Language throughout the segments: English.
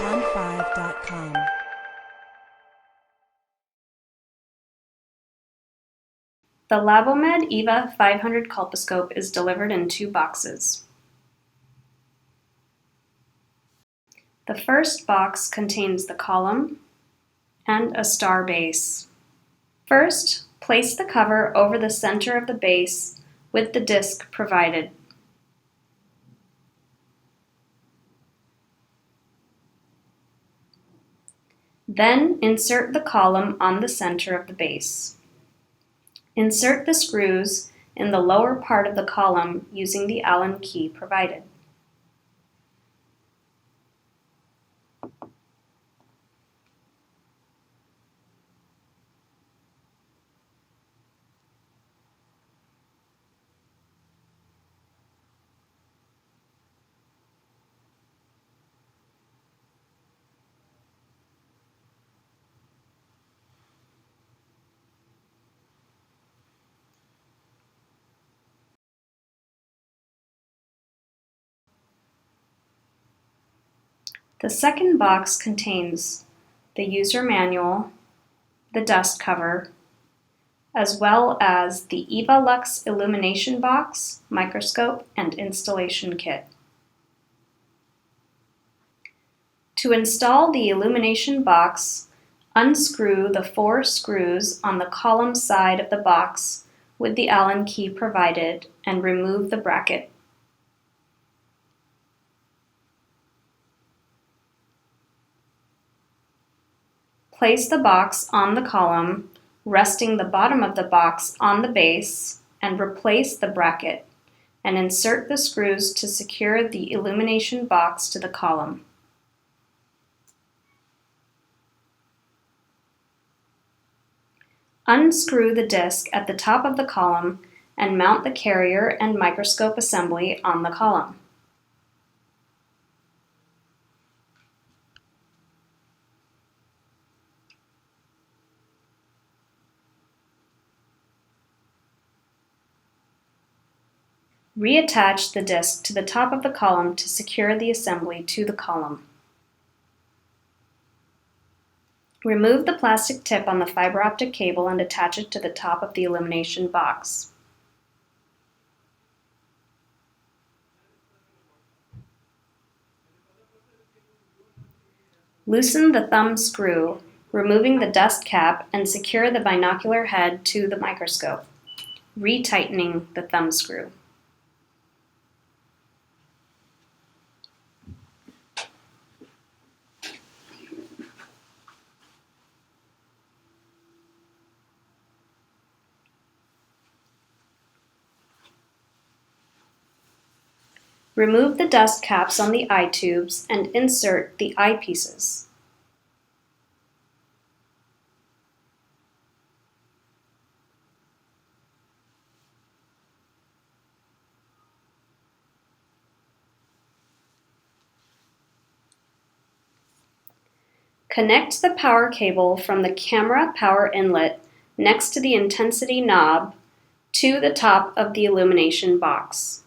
pond5.com. The Labomed eVa 500 colposcope is delivered in 2 boxes. The first box contains the column and a star base. First, place the cover over the center of the base with the disc provided. Then insert the column on the center of the base. Insert the screws in the lower part of the column using the Allen key provided. The second box contains the user manual, the dust cover, as well as the eVa Lux illumination box, microscope, and installation kit. To install the illumination box, unscrew the 4 screws on the column side of the box with the Allen key provided and remove the bracket. Place the box on the column, resting the bottom of the box on the base, and replace the bracket, and insert the screws to secure the illumination box to the column. Unscrew the disc at the top of the column and mount the carrier and microscope assembly on the column. Reattach the disc to the top of the column to secure the assembly to the column. Remove the plastic tip on the fiber optic cable and attach it to the top of the illumination box. Loosen the thumb screw, removing the dust cap, and secure the binocular head to the microscope, retightening the thumb screw. Remove the dust caps on the eye tubes and insert the eyepieces. Connect the power cable from the camera power inlet next to the intensity knob to the top of the illumination box.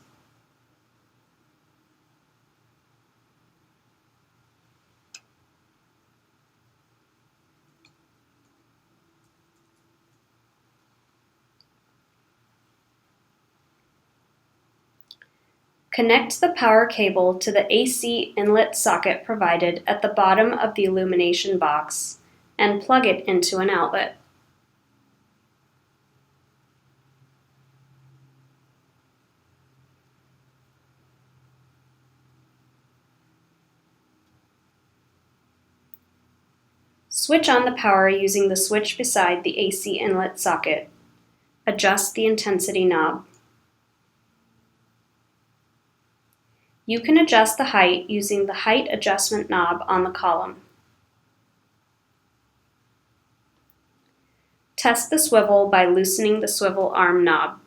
Connect the power cable to the AC inlet socket provided at the bottom of the illumination box and plug it into an outlet. Switch on the power using the switch beside the AC inlet socket. Adjust the intensity knob. You can adjust the height using the height adjustment knob on the column. Test the swivel by loosening the swivel arm knob.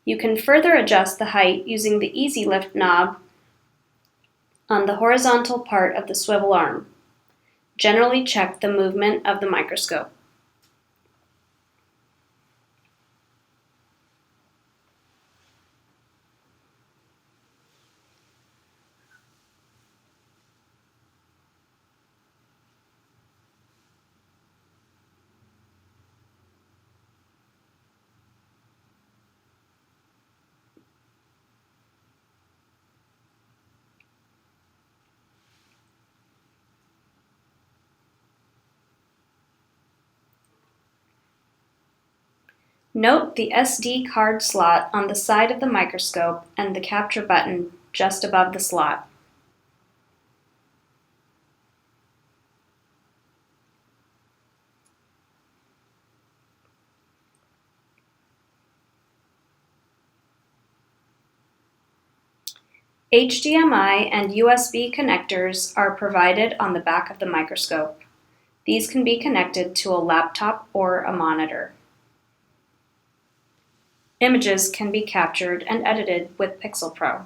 You can further adjust the height using the Easy Lift knob on the horizontal part of the swivel arm. Generally check the movement of the microscope. Note the SD card slot on the side of the microscope and the capture button just above the slot. HDMI and USB connectors are provided on the back of the microscope. These can be connected to a laptop or a monitor. Images can be captured and edited with Pixel Pro.